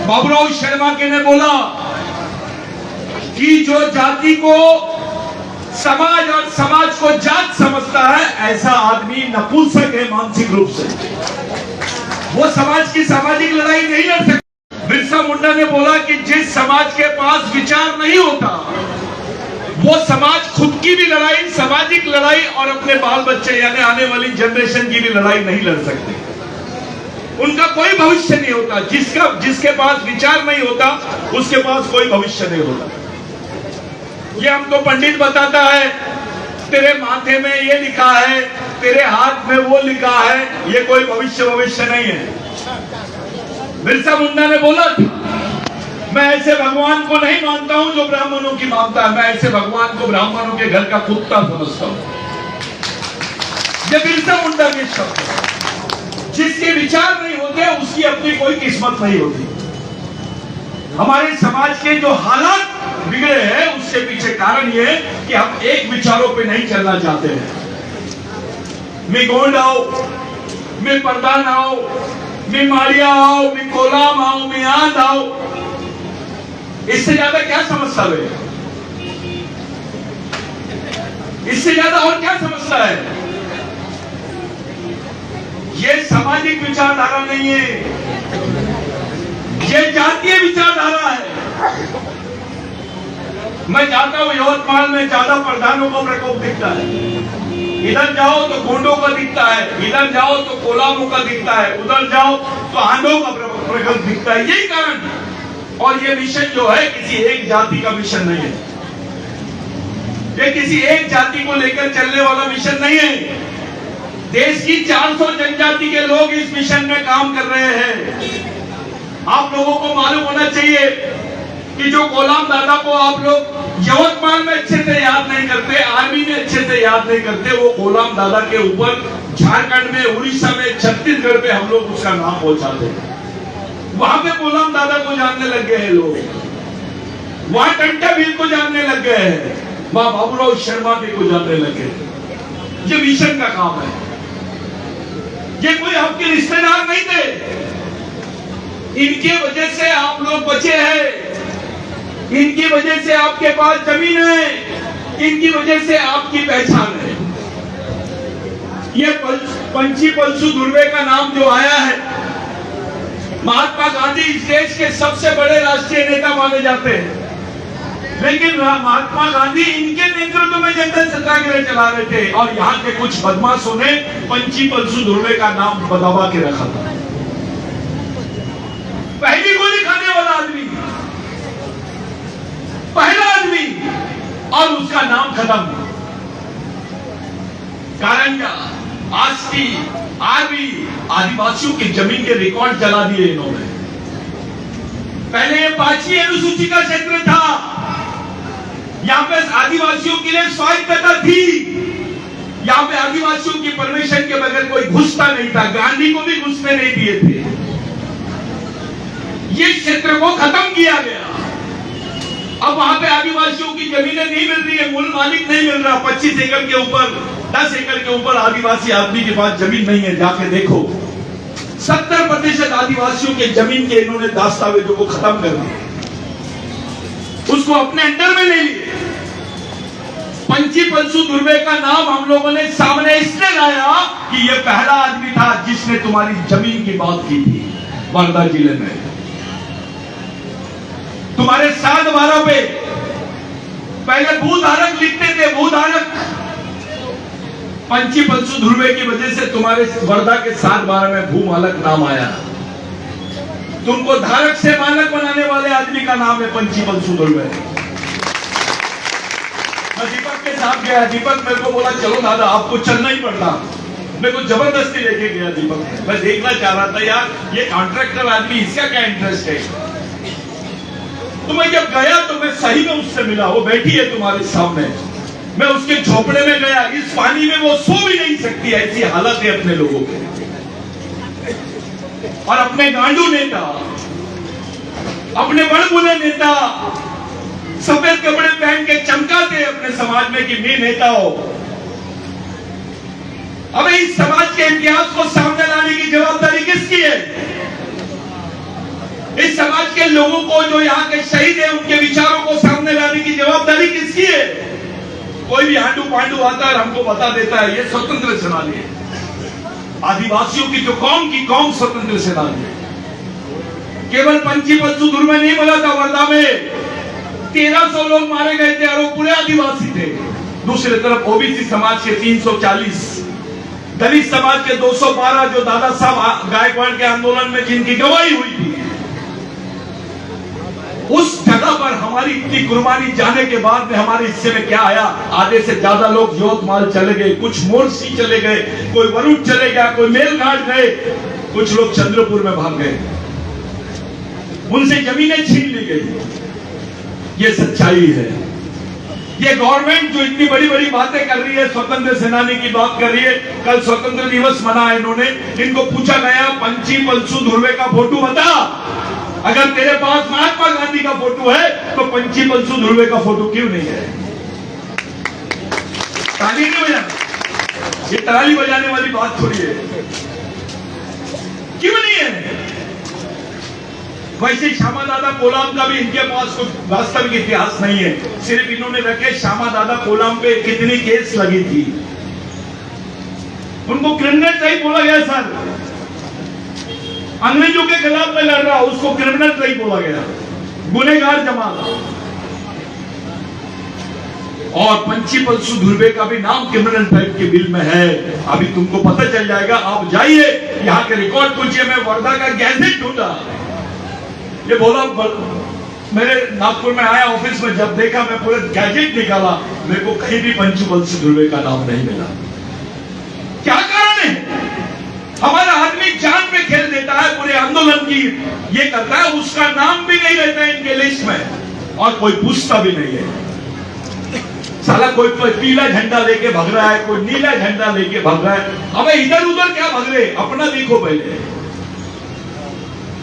बाबूराव शर्मा के ने बोला कि जो जाति को समाज और समाज को जात समझता है, ऐसा आदमी नपुंसक है मानसिक रूप से। वो समाज की सामाजिक लड़ाई नहीं लड़ सकता। बिरसा मुंडा ने बोला कि जिस समाज के पास विचार नहीं होता, वो समाज खुद की भी लड़ाई, सामाजिक लड़ाई और अपने बाल बच्चे यानी आने वाली जनरेशन की भी लड़ाई नहीं लड़ सकते। उनका कोई भविष्य नहीं होता। जिसके पास विचार नहीं होता, उसके पास कोई भविष्य नहीं होता। ये हमको पंडित बताता है, तेरे माथे में ये लिखा है, तेरे हाथ में वो लिखा है, ये कोई भविष्य नहीं है। बिरसा मुंडा ने बोला, मैं ऐसे भगवान को नहीं मानता हूं जो ब्राह्मणों की मानता है, मैं ऐसे भगवान को ब्राह्मणों के घर का कुत्ता समझता हूं। ये बिरसा मुंडा के शब्द। जिसके विचार नहीं होते, उसकी अपनी कोई किस्मत नहीं होती। हमारे समाज के जो हालात बिगड़े हैं, उसके पीछे कारण ये है कि हम एक विचारों पे नहीं चलना चाहते हैं। मैं गोंड आओ, मैं प्रधान आओ, मैं मारिया आओ, मैं कोलाम आओ, मैं आंध आओ, इससे ज्यादा क्या समझता है? इससे ज्यादा और क्या समझता है? ये सामाजिक विचारधारा नहीं है, ये जातीय विचारधारा है। मैं जाता हूं यवतमाल में, ज्यादा प्रधानों का प्रकोप दिखता है। इधर जाओ तो गोंडों का दिखता है, इधर जाओ तो कोलामों का दिखता है, उधर जाओ तो आंधों का प्रकोप दिखता है। यही कारण। और ये मिशन जो है किसी एक जाति का मिशन नहीं है, ये किसी एक जाति को लेकर चलने वाला मिशन नहीं है। देश की 400 जनजाति के लोग इस मिशन में काम कर रहे हैं। आप लोगों को मालूम होना चाहिए कि जो कोलाम दादा को आप लोग यवतमाल में अच्छे से याद नहीं करते, आर्मी में अच्छे से याद नहीं करते, वो कोलाम दादा के ऊपर झारखंड में, उड़ीसा में, छत्तीसगढ़ में हम लोग उसका नाम पहुंचाते हैं। वहां पे कोलाम दादा को जानने लग गए हैं लोग, वहां टंटा भील को जानने लग गए हैं, वहां बाबूराव शर्मा के को जानने लग गए। ये मिशन का काम है। ये कोई आपके रिश्तेदार नहीं थे, इनके वजह से आप लोग बचे हैं, इनकी वजह से आपके पास जमीन है, इनकी वजह से आपकी पहचान है। ये पंची पलसू धुर्वे का नाम जो आया है, महात्मा गांधी इस देश के सबसे बड़े राष्ट्रीय नेता माने जाते हैं, लेकिन महात्मा गांधी इनके नेतृत्व में जनता सत्याग्रह चला रहे थे और यहाँ के कुछ बदमाशों ने पंची पलसू धुर्वे का नाम बदलवा के रखा था। पहली गोली खाने वाला आदमी, पहला आदमी, और उसका नाम खत्म। कारण क्या? आस्ती, आरबी, आदिवासियों की जमीन के रिकॉर्ड जला दिए इन्होंने। पहले ये 5वीं अनुसूची का क्षेत्र था, यहाँ पे आदिवासियों के लिए स्वायत्तता थी, यहाँ पे आदिवासियों की परमिशन के बगैर कोई घुसता नहीं था, गांधी को भी घुसने नहीं दिए थे। ये क्षेत्र को खत्म किया गया। अब वहां पे आदिवासियों की जमीनें नहीं मिल रही है, मूल मालिक नहीं मिल रहा। 25 एकड़ के ऊपर, 10 एकड़ के ऊपर आदिवासी आदमी के पास जमीन नहीं है। जाके देखो, 70% आदिवासियों के जमीन के इन्होंने दस्तावेजों को खत्म कर दिया, उसको अपने अंडर में ले लिए। पंची पलसू धुर्वे का नाम हम लोगों ने सामने इसलिए लाया कि यह पहला आदमी था जिसने तुम्हारी जमीन की बात की थी वर्धा जिले में। तुम्हारे 7/12 पे पहले भूधारक लिखते थे, भूधारक। पंची पलसू धुर्वे की वजह से तुम्हारे वर्धा के 7/12 में भूमालक नाम आया। तुमको धारक से मालक बनाने वाले आदमी का नाम है पंची पलसू धुर्वे। मैं दीपक के साथ गया, दीपक मेरे को बोला चलो दादा आपको चलना ही पड़ता। मेरे को जबरदस्ती लेके गया दीपक। मैं देखना चाह रहा था यार ये कॉन्ट्रैक्टर आदमी, इसका क्या इंटरेस्ट है। तो मैं जब गया तो मैं सही में उससे मिला, वो बैठी है तुम्हारे सामने। मैं उसके झोपड़े में गया, इस पानी में वो सो भी नहीं सकती, ऐसी हालत है अपने लोगों की। और अपने गांडू नेता, अपने बड़बुले नेता सफेद कपड़े पहन के चमकाते अपने समाज में कि मैं नेता हो। अब इस समाज के इतिहास को सामने लाने की जवाबदारी किसकी है? इस समाज के लोगों को, जो यहाँ के शहीद है, उनके विचारों को सामने लाने की जवाबदारी किसकी है? कोई भी आंडू पांडू आता है हमको बता देता है ये स्वतंत्र सेनानी है। आदिवासियों की जो कौम की कौम स्वतंत्र सेनानी है। केवल पंची बल्सू धुर्वे नहीं मिला था, वर्धा में 1300 लोग मारे गए थे और वो पूरे आदिवासी थे। दूसरी तरफ ओबीसी समाज के 340, दलित समाज के 212, जो दादा साहब गायकवाड़ के आंदोलन में जिनकी गवाही हुई थी, उस जगह पर हमारी इतनी कुर्बानी जाने के बाद में हमारे हिस्से में क्या आया? आधे से ज्यादा लोग यवतमाल चले गए, कुछ मोरसी चले गए, कोई वरुण चले गया, कोई मेलघाट गए, कुछ लोग चंद्रपुर में भाग गए, उनसे जमीनें छीन ली गई। ये सच्चाई है। ये गवर्नमेंट जो इतनी बड़ी बड़ी बातें कर रही है, स्वतंत्र सेनानी की बात कर रही है, कल स्वतंत्र दिवस मना है इन्होंने, इनको पूछा गया पंची बल्सू धुर्वे का फोटो बता। अगर तेरे पास महात्मा गांधी का फोटो है तो पंची बल्सू धुर्वे का फोटो क्यों नहीं है? ताली नहीं बजाना, ये ताली बजाने वाली बात थोड़ी है। क्यों नहीं है? वैसे श्यामा दादा कोलाम का भी इनके पास कुछ वास्तविक इतिहास नहीं है, सिर्फ इन्होंने रखे श्यामा दादा कोलाम पे कितनी केस लगी थी। उनको क्रिमिनल ट्राई बोला गया। सर, अंग्रेजों के खिलाफ में लड़ रहा, उसको क्रिमिनल ट्राई बोला गया, गुनहगार जमात। और पंची बल्सू धुर्वे का भी नाम क्रिमिनल ट्राइब के बिल में है। अभी तुमको पता चल जाएगा, आप जाइए यहाँ के रिकॉर्ड पूछिए। मैं वर्धा का गैजेट ढूंढा, ये बोला, मेरे नागपुर में आया ऑफिस में, जब देखा मैं पूरे गैजेट निकाला, मेरे को कहीं भी पंची बल्सू धुर्वे का नाम नहीं मिला। क्या कारण है? हमारा आदमी जान पे खेल देता है, पूरे आंदोलन की ये करता है, उसका नाम भी नहीं रहता है इनके लिस्ट में और कोई पूछता भी नहीं है। साला कोई पीला झंडा लेके भाग रहा है, कोई नीला झंडा लेके भाग रहा है। अबे इधर उधर क्या भाग रहे? अपना देखो पहले।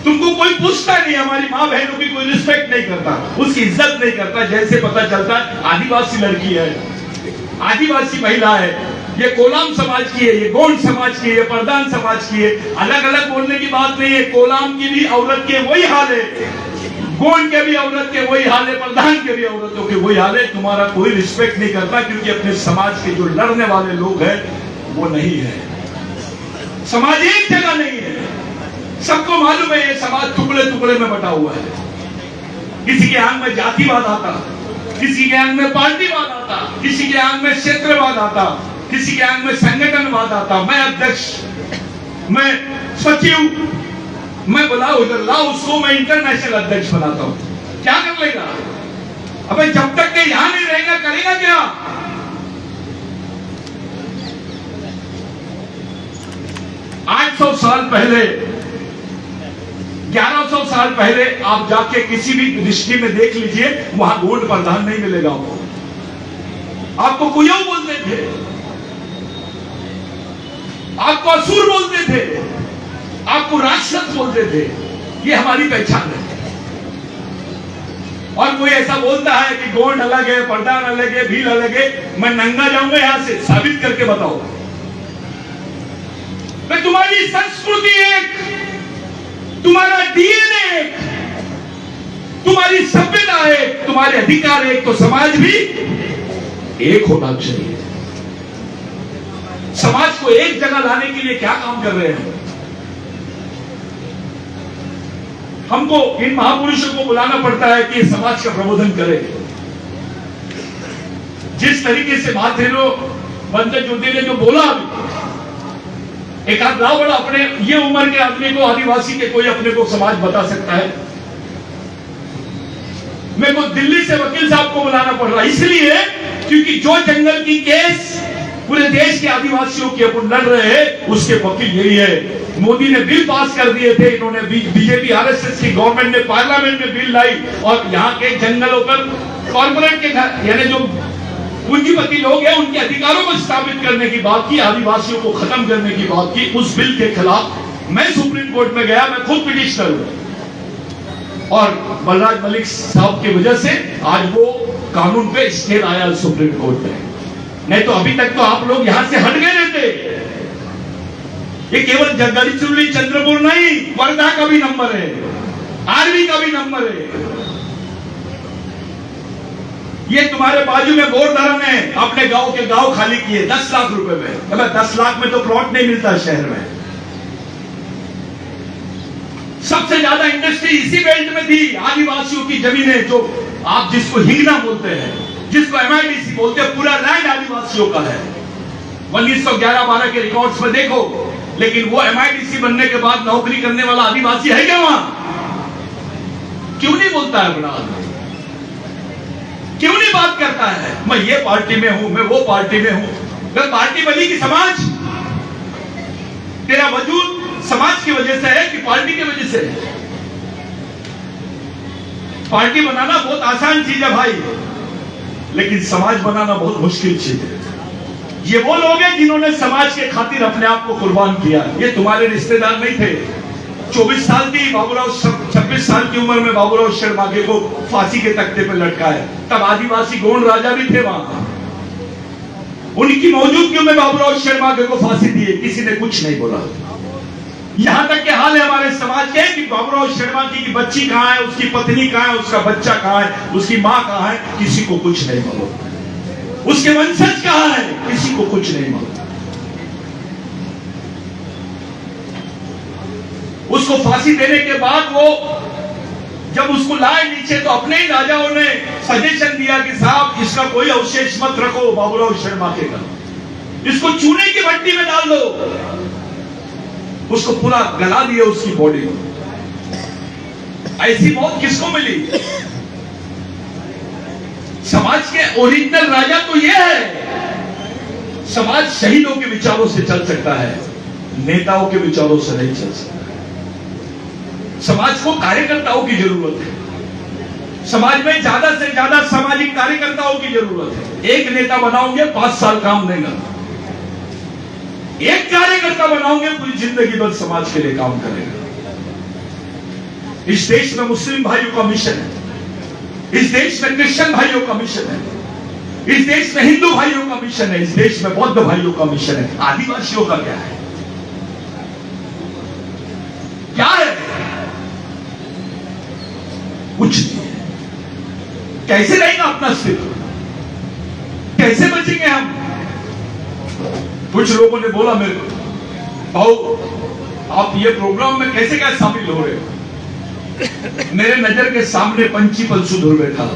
तुमको कोई पूछता नहीं, हमारी माँ बहनों की कोई रिस्पेक्ट नहीं करता, उसकी इज्जत नहीं करता। जैसे पता चलता है आदिवासी लड़की है, आदिवासी महिला है, ये कोलाम समाज की है, ये गोंड समाज की है, ये प्रधान समाज की है। अलग अलग बोलने की बात नहीं है। कोलाम की भी औरत के वही हाल है, गोंड के भी औरत के वही हाल है, प्रधान के भी औरतों के वही हाल है। तुम्हारा कोई रिस्पेक्ट नहीं करता, क्योंकि अपने समाज के जो लड़ने वाले लोग हैं वो नहीं है। समाज एक जगह नहीं है। सबको मालूम है ये समाज टुकड़े टुकड़े में बटा हुआ है। किसी के आंग में जातिवाद आता, किसी के आंग में पार्टीवाद आता, किसी के आंग में क्षेत्रवाद आता, किसी के आंग में संगठनवाद आता। मैं अध्यक्ष, मैं सचिव, मैं बुलाओ इधर लाओ उसको, मैं इंटरनेशनल अध्यक्ष बनाता हूं। क्या कर लेगा? अबे जब तक के यहां नहीं रहेगा करेगा क्या? आठ 800 साल पहले, 1100 साल पहले आप जाके किसी भी दृष्टि में देख लीजिए, वहां गोंड प्रधान नहीं मिलेगा आपको। आपको कुयौ बोलते थे, आपको असुर बोलते थे, आपको राक्षस बोलते थे। ये हमारी पहचान है। और कोई ऐसा बोलता है कि गोंड अलग है, प्रधान अलग है, भील अलग है, मैं नंगा जाऊंगा यहां से, साबित करके बताओ। मैं तुम्हारी संस्कृति एक, तुम्हारा डीएनए एक, तुम्हारी सभ्यता एक, तुम्हारे अधिकार एक, तो समाज भी एक होना चाहिए। समाज को एक जगह लाने के लिए क्या काम कर रहे हैं? हमको इन महापुरुषों को बुलाना पड़ता है कि समाज का प्रबोधन करे। जिस तरीके से महाथेरो बंदे ज्योति ने जो बोला, एक आध लाओ बड़ा अपने ये उम्र के आदमी को, आदिवासी के कोई अपने को समाज बता सकता है? मेरे को दिल्ली से वकील साहब को बुलाना पड़ रहा, इसलिए क्योंकि जो जंगल की केस पूरे देश के आदिवासियों के ऊपर लड़ रहे हैं, उसके वकील यही है। मोदी ने बिल पास कर दिए थे, इन्होंने बीजेपी आरएसएस की गवर्नमेंट ने पार्लियामेंट में बिल लाई और यहाँ के जंगलों पर कॉर्पोरेट के यानी जो पूंजीपति लोग हैं उनके अधिकारों को स्थापित करने की बात की, आदिवासियों को खत्म करने की बात की। उस बिल के खिलाफ मैं सुप्रीम कोर्ट में गया, मैं खुद पिटिशनर हूं और बलराज मलिक साहब की वजह से आज वो कानून पे स्टे आया सुप्रीम कोर्ट में। नहीं तो अभी तक तो आप लोग यहां से हट गए रहते। ये केवल गढ़चिरौली चंद्रपुर नहीं, वर्धा का भी नंबर है। आर्मी का भी नंबर है। ये तुम्हारे बाजू में गोरधरन है, अपने गांव के गांव खाली किए 10 लाख रुपए में। अबे 10 लाख में तो प्लॉट नहीं मिलता शहर में। सबसे ज्यादा इंडस्ट्री इसी बेल्ट में थी। आदिवासियों की जमीनें, जो आप जिसको हिंगना बोलते हैं, जिसको MIDC बोलते हैं, पूरा लैंड आदिवासियों का है। 1911-12 के रिकॉर्ड्स में देखो। लेकिन वो MIDC बनने के बाद नौकरी करने वाला आदिवासी है क्या वहां? क्यों नहीं बोलता है अपना आदमी? क्यों नहीं बात करता है? मैं ये पार्टी में हूं, मैं वो पार्टी में हूं। अगर पार्टी बनी कि समाज, तेरा वजूद समाज की वजह से है कि पार्टी की वजह से है? पार्टी बनाना बहुत आसान चीज है भाई, लेकिन समाज बनाना बहुत मुश्किल चीज है। ये वो लोग हैं जिन्होंने समाज के खातिर अपने आप को कुर्बान किया। ये तुम्हारे रिश्तेदार नहीं थे। 24 साल की बाबूराव, 26 साल की उम्र में बाबूराव शर्माके को फांसी के तख्ते पर लटकाया। तब आदिवासी गोंड राजा भी थे वहां। उनकी मौजूदगी में बाबूराव शर्माके को फांसी दी, किसी ने कुछ नहीं बोला। यहां तक के हाल है हमारे समाज के कि बाबूराव शर्माके की बच्ची कहां है, उसकी पत्नी कहां है, उसका बच्चा कहां है, उसकी मां कहां है, किसी को कुछ नहीं मालूम। उसके वंशज कहां है, किसी को कुछ नहीं मालूम। उसको फांसी देने के बाद वो जब उसको लाए नीचे, तो अपने ही राजाओं ने सजेशन दिया कि साहब इसका कोई अवशेष मत रखो बाबूराव शर्माके का, इसको चूने की भट्टी में डाल दो। उसको पूरा गला दिया उसकी बॉडी को। ऐसी मौत किसको मिली? समाज के ओरिजिनल राजा तो ये है। समाज शहीदों के विचारों से चल सकता है, नेताओं के विचारों से नहीं चल सकता। समाज को कार्यकर्ताओं की जरूरत है। समाज में ज्यादा से ज्यादा सामाजिक कार्यकर्ताओं की जरूरत है। एक नेता बनाओगे 5 साल काम देगा, एक कार्यकर्ता बनाओगे पूरी जिंदगी भर समाज के लिए काम करेगा। इस देश में मुस्लिम भाइयों का मिशन है, इस देश में क्रिश्चियन भाइयों का मिशन है, इस देश में हिंदू भाइयों का मिशन है, इस देश में बौद्ध भाइयों का मिशन है। आदिवासियों का क्या है? क्या है? कुछ नहीं है। कैसे रहेगा अपना अस्तित्व? कैसे बचेंगे हम? कुछ लोगों ने बोला मेरे को, भाऊ आप ये प्रोग्राम में कैसे कैसे शामिल हो रहे हो? मेरे नजर के सामने पंची पलसू धुर्वे था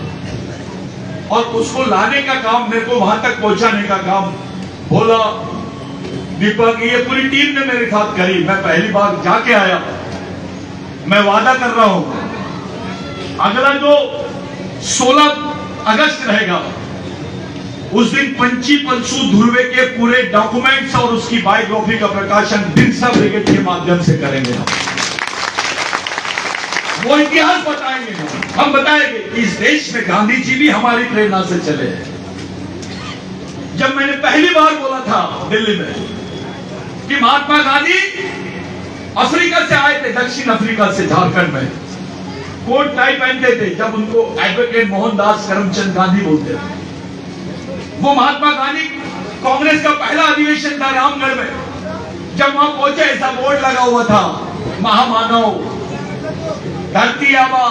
और उसको लाने का काम, मेरे को वहां तक पहुंचाने का काम बोला दीपक, ये पूरी टीम ने मेरे साथ करी। मैं पहली बार जाके आया। मैं वादा कर रहा हूं अगला जो 16 अगस्त रहेगा उस दिन पंची पलसू धुर्वे के पूरे डॉक्यूमेंट्स और उसकी बायोग्राफी का प्रकाशन बिरसा ब्रिगेड के माध्यम से करेंगे। हम वो इतिहास बताएंगे। हम बताएंगे कि इस देश में गांधी जी भी हमारी प्रेरणा से चले। जब मैंने पहली बार बोला था दिल्ली में कि महात्मा गांधी अफ्रीका से आए थे, दक्षिण अफ्रीका से, झारखंड में, कोट टाई पहनते थे। जब उनको एडवोकेट मोहनदास करमचंद गांधी बोलते थे। वो महात्मा गांधी कांग्रेस का पहला अधिवेशन था रामगढ़ में। जब वहां पहुंचे ऐसा बोर्ड लगा हुआ था, महामानव, धरती आबा,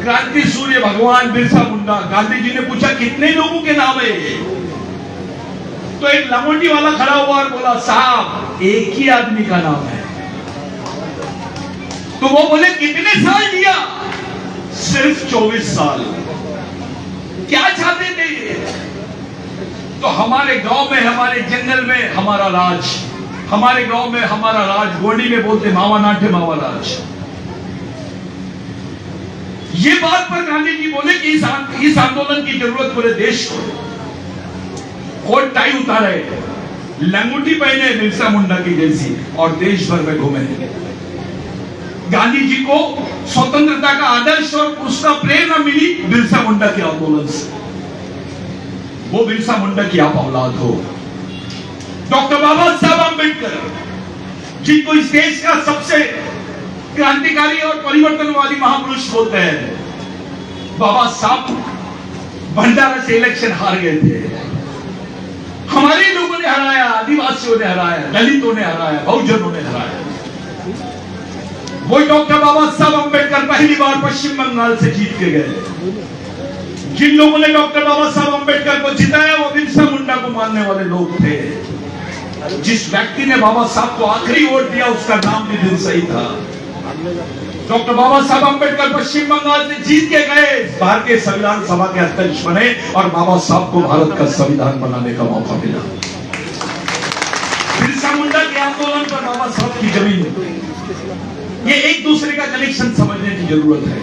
क्रांति सूर्य भगवान बिरसा मुंडा। गांधी जी ने पूछा कितने लोगों के नाम है? तो एक लंगोटी वाला खड़ा हुआ और बोला साहब एक ही आदमी का नाम है। तो वो बोले कितने साल दिया? सिर्फ 24 साल। क्या चाहते थे ये? तो हमारे गांव में, हमारे जंगल में हमारा राज, हमारे गांव में हमारा राज, गोंडी में बोलते मावा नाटे मावा राज। ये बात पर गांधी जी बोले कि इस आंदोलन की जरूरत पूरे देश को। कोट टाई उतारे, लंगोटी पहने बिरसा मुंडा की जैसी और देश भर में घूमे। गांधी जी को स्वतंत्रता का आदर्श और उसका प्रेरणा मिली बिरसा मुंडा के आंदोलन से। वो बिरसा मुंडा की आप औलाद हो। डॉक्टर बाबा साहब अम्बेडकर, जिनको इस देश का सबसे क्रांतिकारी और परिवर्तनवादी महापुरुष बोलते हैं, बाबा साहब भंडारा से इलेक्शन हार गए थे। हमारे लोगों ने हराया, आदिवासियों ने हराया, दलितों ने हराया, बहुजनों ने हराया। वही डॉक्टर बाबा साहब अंबेडकर पहली बार पश्चिम बंगाल से जीत के गए। जिन लोगों ने डॉक्टर बाबा साहब अंबेडकर को जिताया वो बिरसा मुंडा को मानने वाले लोग थे। जिस व्यक्ति ने बाबा साहब को आखिरी वोट दिया उसका नाम भी बिरसा ही था। डॉक्टर बाबा साहब अंबेडकर पश्चिम बंगाल से जीत के गए, भारतीय संविधान सभा के अध्यक्ष बने और बाबा साहब को भारत का संविधान बनाने का मौका मिला। बिरसा मुंडा के आंदोलन पर बाबा साहब की जमीन, ये एक दूसरे का कनेक्शन समझने की जरूरत है।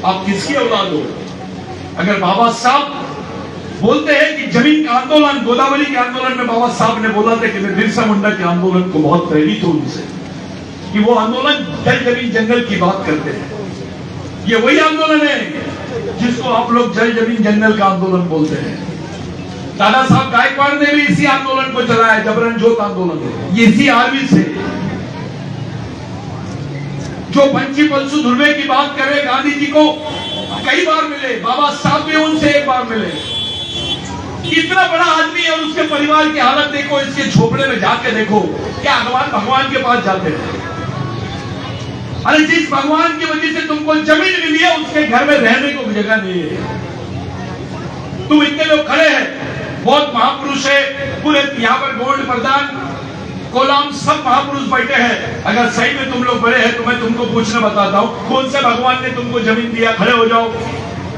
आप किसकी औलाद हो? अगर बाबा साहब बोलते हैं कि जमीन का आंदोलन, गोदावरी के आंदोलन में बाबा साहब ने बोला था कि मैं बिरसा मुंडा के आंदोलन को बहुत प्रेरित हूं उनसे, कि वो आंदोलन जल जमीन जंगल की बात करते हैं। ये वही आंदोलन है जिसको आप लोग जल जमीन जंगल का आंदोलन बोलते हैं। दादा साहब गायकवाड़ ने भी इसी आंदोलन को चलाया, जबरन जोत आंदोलन। ये इसी आर्मी से जो पंची पलसू धुर्वे की बात करे, गांधी जी को कई बार मिले, बाबा साहब भी उनसे एक बार मिले। इतना बड़ा आदमी है और उसके परिवार की हालत देखो, इसके झोपड़े में जाके देखो, क्या भगवान के पास जाते हैं? अरे जिस भगवान की वजह से तुमको जमीन मिली है उसके घर में रहने को जगह नहीं है। तुम इतने लोग खड़े हैं, बहुत महापुरुष है, पूरे यहाँ पर गोल्ड प्रधान कोलाम सब महापुरुष बैठे हैं। अगर सही में तुम लोग बड़े हैं तो मैं तुमको पूछना बताता हूं, कौन से भगवान ने तुमको जमीन दिया? खड़े हो जाओ।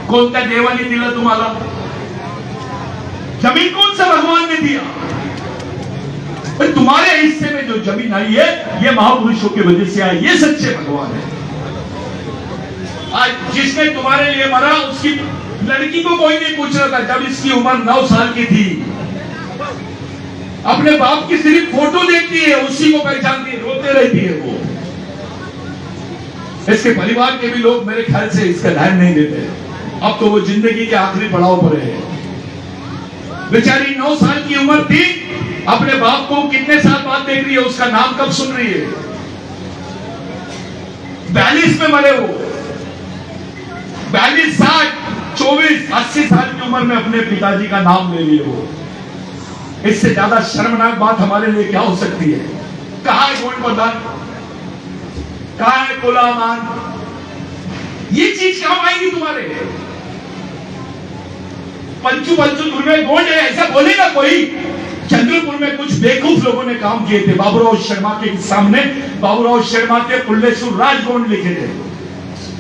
कोणत्या देवाने दिला तुम्हाला जमीन? कौन सा भगवान ने दिया? तुम्हारे हिस्से में जो जमीन आई है ये महापुरुषों की वजह से आई, ये सच्चे भगवान है। आज जिसने तुम्हारे लिए मरा उसकी लड़की को कोई नहीं पूछ रहा था। जब इसकी उम्र 9 साल की थी, अपने बाप की सिर्फ फोटो देखती है, उसी को पहचानती है, रोते रहती है वो। इसके परिवार के भी लोग मेरे ख्याल से इसका ध्यान नहीं देते। अब तो वो जिंदगी के आखिरी पड़ाव पर है। बेचारी 9 साल की उम्र थी, अपने बाप को कितने साल बाद देख रही है, उसका नाम कब सुन रही है? 42 में मरे वो। 42, 60, 24, 80 साल की उम्र में अपने पिताजी का नाम ले लिए वो। इससे ज्यादा शर्मनाक बात हमारे लिए क्या हो सकती है? कहां है गोल्ड प्रधान? कहां है कोलामान? ये चीज काम आएगी तुम्हारे? पंचू धुर्वे गोल्ड है ऐसा बोलेगा कोई? चंद्रपुर में कुछ बेवकूफ लोगों ने काम किए थे। बाबूराव शर्मा के सामने बाबूराव शर्मा के पुल्लेश्वर राज गोंड लिखे थे।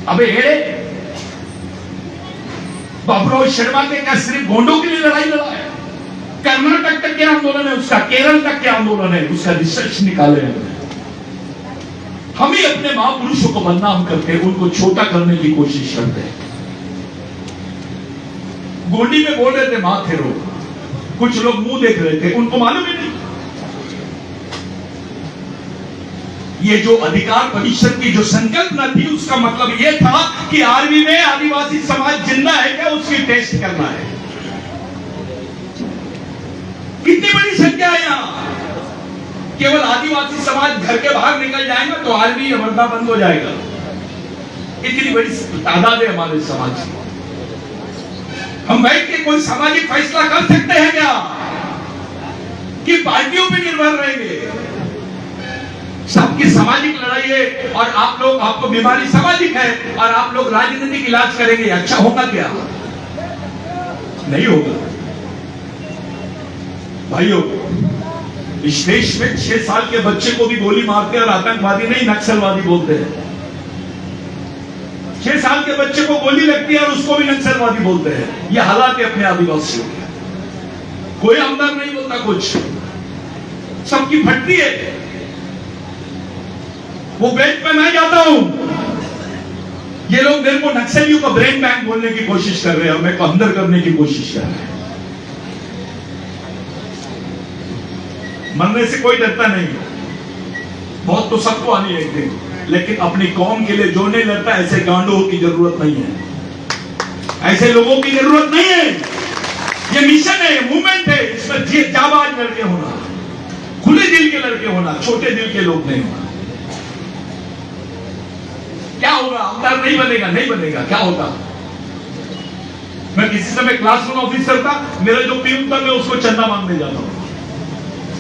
अबे हेड़े, बाबूराव शर्मा के क्या सिर्फ गोंडों के लिए लड़ाई लड़ा है? कर्नाटक तक के आंदोलन है उसका, केरल तक के आंदोलन है उसका, रिसर्च निकाले हैं। हम ही अपने महापुरुषों को बदनाम करके उनको छोटा करने की कोशिश करते हैं। गोंडी में बोल रहे थे मां थेरो, कुछ लोग मुंह देख रहे थे, उनको मालूम ही नहीं। ये जो अधिकार परिषद की जो संकल्पना थी उसका मतलब यह था कि आर्मी में आदिवासी समाज जिंदा है क्या उसकी टेस्ट करना है। कितनी बड़ी संख्या है यहां। केवल आदिवासी समाज घर के बाहर निकल जाएगा तो आर्मी वर्दा बंद हो जाएगा। इतनी बड़ी तादाद है हमारे समाज की। हम बैठ के कोई सामाजिक फैसला कर सकते हैं क्या कि पार्टियों पे निर्भर रहेंगे? सबकी सामाजिक लड़ाई है और आप लोग, आपको बीमारी सामाजिक है और आप लोग राजनीतिक इलाज करेंगे, अच्छा होगा क्या? नहीं होगा। भाइयों, इस देश में 6 साल के बच्चे को भी गोली मारते हैं और आतंकवादी नहीं नक्सलवादी बोलते हैं। 6 साल के बच्चे को गोली लगती है और उसको भी नक्सलवादी बोलते हैं। ये हालात है अपने आदिवासियों के। कोई आमदार नहीं बोलता कुछ, सबकी फटती है। वो बेंच पे मैं जाता हूं, ये लोग मेरे को नक्सलियों का ब्रेन बैंक बोलने की कोशिश कर रहे हैं और मेरे को अंदर करने की कोशिश कर रहे हैं। मरने से कोई डरता नहीं, बहुत तो सबको आनी है एक दिन, लेकिन अपनी कौम के लिए जो नहीं लड़ता ऐसे गांडों की जरूरत नहीं है, ऐसे लोगों की जरूरत नहीं है। ये मिशन है, मूवमेंट है, इसमें जाबाज लड़के होना, खुले दिल के लड़के होना, छोटे दिल के लोग नहीं होना। क्या होगा? आमदार नहीं बनेगा, नहीं बनेगा, क्या होता? मैं किसी समय क्लासरूम ऑफिसर था, मेरा जो पीयून था मैं उसको चंदा मांगने जाता हूं,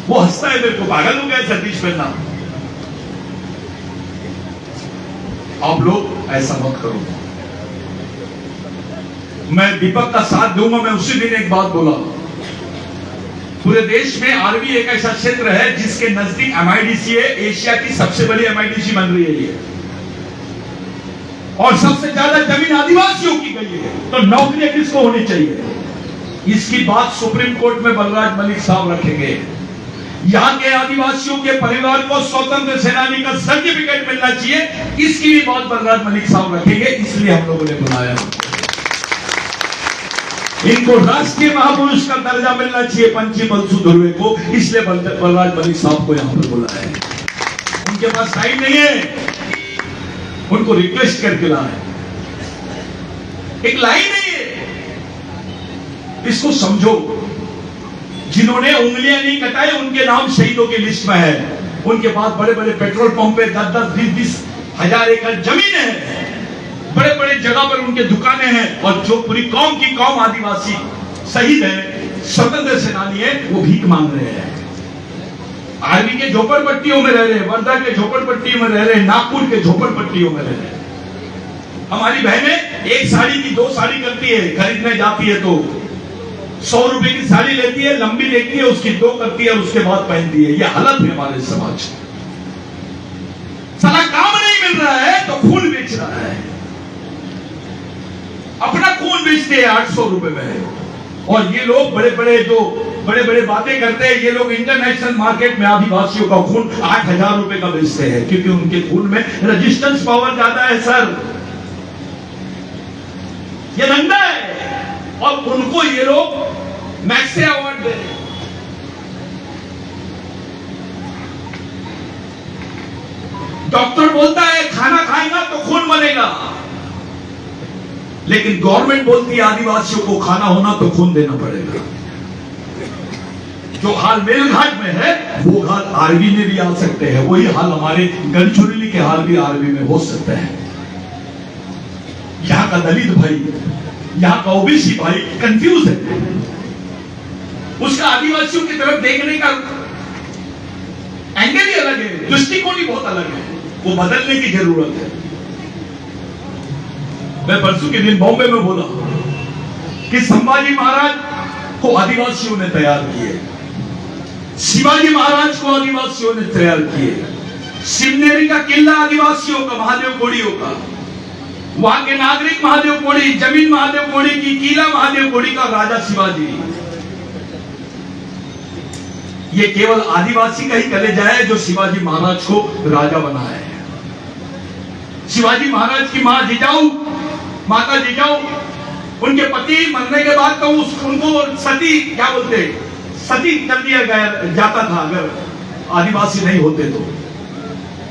वो हंसता है मेरे को, पागल हो गया सतीश पन्ना। आप लोग ऐसा मत करो। मैं दीपक का साथ दूंगा। मैं उसी दिन एक बात बोला, पूरे देश में आरवी एक ऐसा क्षेत्र है जिसके नजदीक एमआईडीसी है, एशिया की सबसे बड़ी एमआईडीसी बन रही है ये, और सबसे ज्यादा जमीन आदिवासियों की गई है, तो नौकरियां किसको होनी चाहिए? इसकी बात सुप्रीम कोर्ट में बलराज मलिक साहब रखेंगे। यहाँ के आदिवासियों के परिवार को स्वतंत्र सेनानी का सर्टिफिकेट मिलना चाहिए, इसकी भी बात बलराज मलिक साहब रखेंगे। इसलिए हम लोगों ने बुलाया। इनको राष्ट्रीय महापुरुष का दर्जा मिलना चाहिए पंची बलसु धुर्वे को, इसलिए बलराज मलिक साहब को यहां पर बुलाया है। उनके पास टाइम नहीं है, उनको रिक्वेस्ट करके लाए। एक लाइन नहीं है, इसको समझो। जिन्होंने उंगलियां नहीं कटाई उनके नाम शहीदों की लिस्ट में है। उनके पास बड़े बड़े पेट्रोल पंप पे 10-10, 20-20 हजार एकड़ जमीन है, बड़े बड़े जगह पर उनके दुकानें हैं, और जो पूरी कौम की कौम आदिवासी शहीद है, स्वतंत्र सेनानी है, वो भीख मांग रहे हैं। आर्मी के झोपड़पट्टियों में रह रहे हैं, वर्धा के झोपड़पट्टियों में रह रहे हैं, नागपुर के झोपड़पट्टियों में रह रहे हैं। हमारी बहनें एक साड़ी की 2 साड़ी करती है, खरीदने जाती है तो 100 रुपए की साड़ी लेती है, लंबी देखती है, उसकी 2 करती है, उसके बाद पहनती है। यह हालत है हमारे समाज की। साला काम नहीं मिल रहा है तो खून बेच रहा है, अपना खून बेचते हैं 800 रुपए में। और ये लोग बड़े बड़े बातें करते हैं। ये लोग इंटरनेशनल मार्केट में आदिवासियों का खून 8000 रुपए का बेचते हैं, क्योंकि उनके खून में रेजिस्टेंस पावर ज्यादा है सर। ये धंधा है, और उनको ये लोग मैक्से अवार्ड दे रहे हैं। डॉक्टर बोलता है खाना खाएगा तो खून बनेगा, लेकिन गवर्नमेंट बोलती है आदिवासियों को खाना होना तो खून देना पड़ेगा। जो हाल मेलघाट में है वो हाल आरवी में भी आ सकते हैं, वही हाल हमारे गढ़चिरौली के हाल भी आरवी में हो सकते हैं। यहां का दलित भाई, यहां का ओबीसी भाई कंफ्यूज है। उसका आदिवासियों की तरफ देखने का एंगल ही अलग है, दृष्टिकोण ही बहुत अलग है, वो बदलने की जरूरत है। मैं परसों के दिन बॉम्बे में बोला कि संभाजी महाराज को आदिवासियों ने तैयार किए, शिवाजी महाराज को आदिवासियों ने तैयार किए, शिवनेरी का किला आदिवासियों का, महादेव कोड़ियों का, वहां के नागरिक महादेव कोड़ी, जमीन महादेव कोड़ी की, किला महादेव कोड़ी का, राजा शिवाजी। ये केवल आदिवासी का ही कलेजा है जो शिवाजी महाराज को राजा बनाया है। शिवाजी महाराज की मां जिजाऊ, माता जिजाऊ, उनके पति मरने के बाद तो उनको सती, क्या बोलते, सती कर दिया जाता था अगर आदिवासी नहीं होते तो,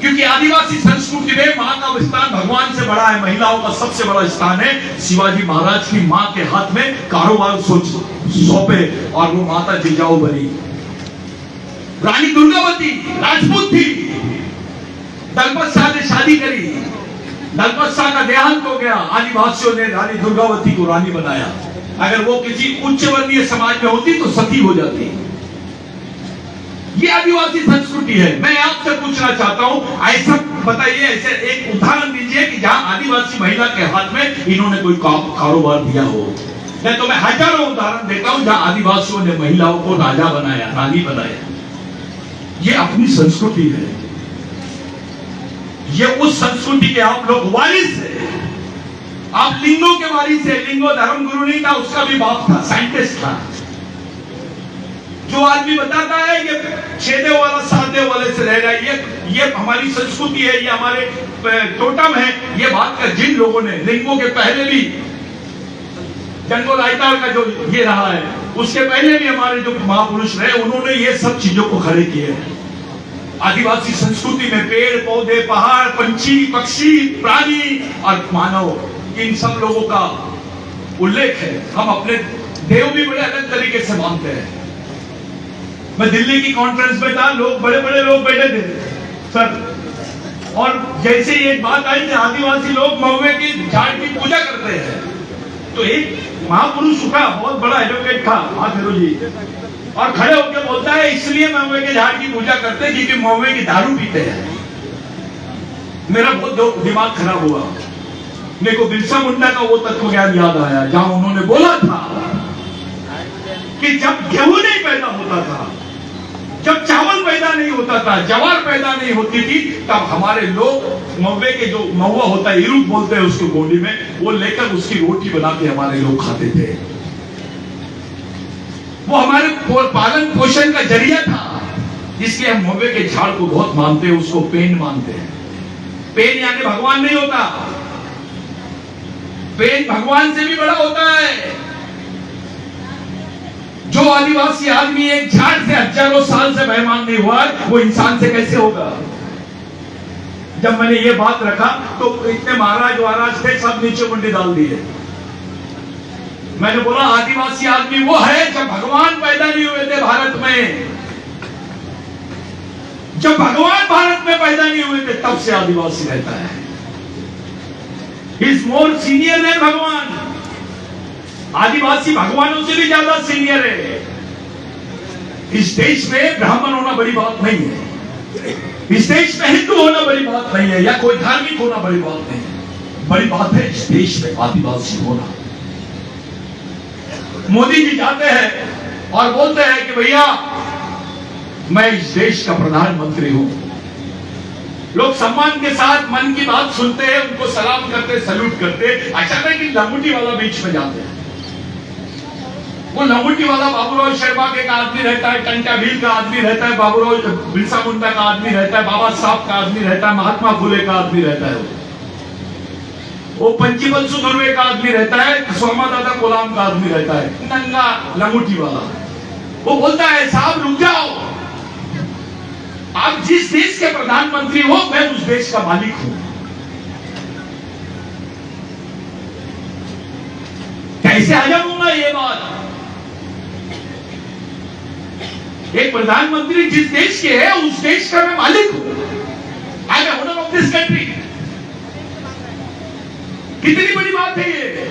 क्योंकि आदिवासी संस्कृति में मां का स्थान भगवान से बड़ा है, महिलाओं का सबसे बड़ा स्थान है। शिवाजी महाराज की मां के हाथ में कारोबार सौंपे और वो माता जिजाऊ बनी। रानी दुर्गावती राजपूत थी, दलपत शाह ने शादी करी, दलपत शाह का देहांत हो गया, आदिवासियों ने रानी दुर्गावती को रानी बनाया। अगर वो किसी उच्च वर्णीय समाज में होती तो सती हो जाती। ये आदिवासी संस्कृति है। मैं आपसे पूछना चाहता हूं, ऐसा बताइए, ऐसे एक उदाहरण दीजिए कि जहां आदिवासी महिला के हाथ में इन्होंने कोई कारोबार दिया हो। नहीं तो मैं हजारों उदाहरण देता हूं जहां आदिवासियों ने महिलाओं को राजा बनाया, रानी बनाया। ये अपनी संस्कृति है, ये उस संस्कृति के आप लोग वारिस है। आप लिंगो के वारिस है। लिंगो धर्म गुरु नहीं था, उसका भी बाप था, साइंटिस्ट था। जो आदमी बताता है कि 6 देव वाला 7 देव वाले से रह रहा है, ये हमारी संस्कृति है, ये हमारे टोटम है, ये बात का जिन लोगों ने लिंगो के पहले भी, जंगो रायतार का जो ये रहा है, उसके पहले भी हमारे जो महापुरुष रहे, उन्होंने ये सब चीजों को खड़े किए। आदिवासी संस्कृति में पेड़ पौधे, पहाड़, पंछी, पक्षी, प्राणी और मानव, इन सब लोगों का उल्लेख है। हम अपने देव भी बड़े अलग तरीके से मानते हैं। मैं दिल्ली की कॉन्फ्रेंस में था, लोग बड़े बड़े लोग बैठे थे सर, और जैसे ये बात आई कि आदिवासी लोग महुए की झाड़ की पूजा करते हैं, तो एक महापुरुष उठा, बहुत बड़ा एडवोकेट था महादेव जी, और खड़े होकर बोलता है इसलिए महुए के झाड़ की पूजा करते हैं क्योंकि महुए की दारू पीते हैं। मेरा बहुत दिमाग खराब हुआ। मेरे को बिरसा मुंडा का वो तत्व ज्ञान याद आया जहां उन्होंने बोला था कि जब गेहूं नहीं पैदा होता था, जब चावल पैदा नहीं होता था, ज्वार पैदा नहीं होती थी, तब हमारे लोग महुए के जो महुआ होता है, इरुक बोलते हैं उसको गोंडी में, वो लेकर उसकी रोटी बना के हमारे लोग खाते थे। वो हमारे पालन पोषण का जरिया था, इसलिए हम महुए के झाड़ को बहुत मानते हैं, उसको पेन मानते हैं। पेन यानी भगवान नहीं होता, पेन भगवान से भी बड़ा होता है। जो आदिवासी आदमी एक झाड़ से हजारों साल से मेहमान नहीं हुआ, वो इंसान से कैसे होगा? जब मैंने ये बात रखा तो इतने महाराज थे, सब नीचे मुंडी डाल दिए। मैंने बोला आदिवासी आदमी वो है जब भगवान पैदा नहीं हुए थे भारत में, जब भगवान भारत में पैदा नहीं हुए थे तब से आदिवासी रहता है। इज मोर सीनियर देन भगवान। आदिवासी भगवानों से भी ज्यादा सीनियर है। इस देश में ब्राह्मण होना बड़ी बात नहीं है, इस देश में हिंदू होना बड़ी बात नहीं है, या कोई धार्मिक होना बड़ी बात नहीं है। बड़ी बात है इस देश में आदिवासी होना। मोदी जी जाते हैं और बोलते हैं कि भैया मैं इस देश का प्रधानमंत्री हूं। लोग सम्मान के साथ मन की बात सुनते हैं, उनको सलाम करते, सल्यूट करते। अचानक कि लंगोटी वाला बीच में जाते हैं। वो लंगोटी वाला बाबूराव शर्मा के का आदमी रहता है, टंटा भील का आदमी रहता है, बाबूराव बिरसा मुंडा का आदमी रहता है, बाबा साहब का आदमी रहता है, महात्मा फुले का आदमी रहता है, वो पंची बंसु धुर्वे का आदमी रहता है, सोमा दादा कोलाम का आदमी रहता है, नंगा लंगोटी वाला। वो बोलता है साहब रुक जाओ, आप जिस देश के प्रधानमंत्री हो मैं उस देश का मालिक हूं। कैसे हजम होगा ये बात? एक प्रधानमंत्री जिस देश के है उस देश का मैं मालिक हूं। I am owner of this country. कितनी बड़ी बात है ये?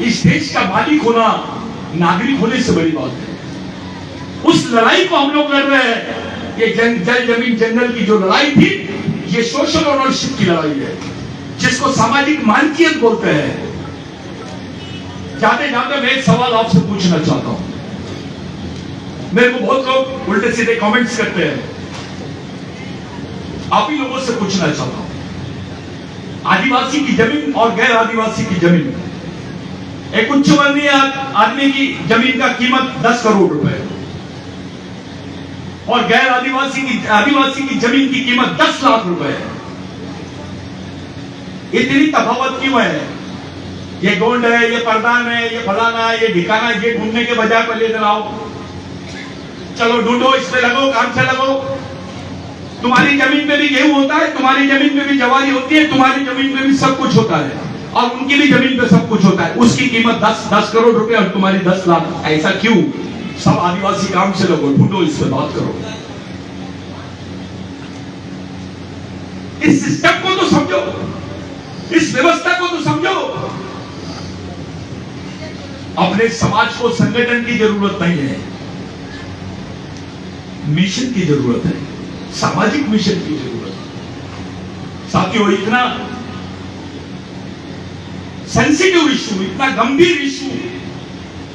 इस देश का मालिक होना नागरिक होने से बड़ी बात है। उस लड़ाई को हम लोग लड़ रहे हैं। ये जल जमीन जंगल की जो लड़ाई थी, ये सोशल ओनरशिप की लड़ाई है, जिसको सामाजिक मालकियत बोलते हैं। जाते जाते मैं एक सवाल आपसे पूछना चाहता हूं। मेरे को बहुत लोग उल्टे सीधे कमेंट्स करते हैं, आप ही लोगों से पूछना चाहता हूं। आदिवासी की जमीन और गैर आदिवासी की जमीन, एक उच्च वर्णीय आदमी की जमीन का कीमत 10 करोड़ रुपए और गैर आदिवासी की जमीन की कीमत 10 लाख रुपए है। इतनी तफावत क्यों है? ये गोंड है, ये परदान है, ये फलाना है, ये ढिकाना है, ये ढूंढने के बजाय पहले इधर आओ, चलो ढूंढो, इसमें लगो, काम से लगो। तुम्हारी जमीन पे भी गेहूं होता है, तुम्हारी जमीन पे भी जवारी होती है, तुम्हारी जमीन पे भी सब कुछ होता है, और उनकी भी जमीन पे सब कुछ होता है। उसकी कीमत 10 करोड़ रुपए और तुम्हारी 10 लाख। ऐसा क्यों? सब आदिवासी काम से लगो, ढूंढो, इस पर बात करो। इस सिस्टम को तो समझो, इस व्यवस्था को तो समझो। अपने समाज को संगठन की जरूरत नहीं है, मिशन की जरूरत है, सामाजिक मिशन की जरूरत है। साथियों, इतना सेंसिटिव इशू, इतना गंभीर इशू,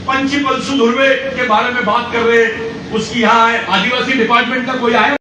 पंची बंसु धुर्वे के बारे में बात कर रहे, उसकी यहां आदिवासी डिपार्टमेंट का कोई आया?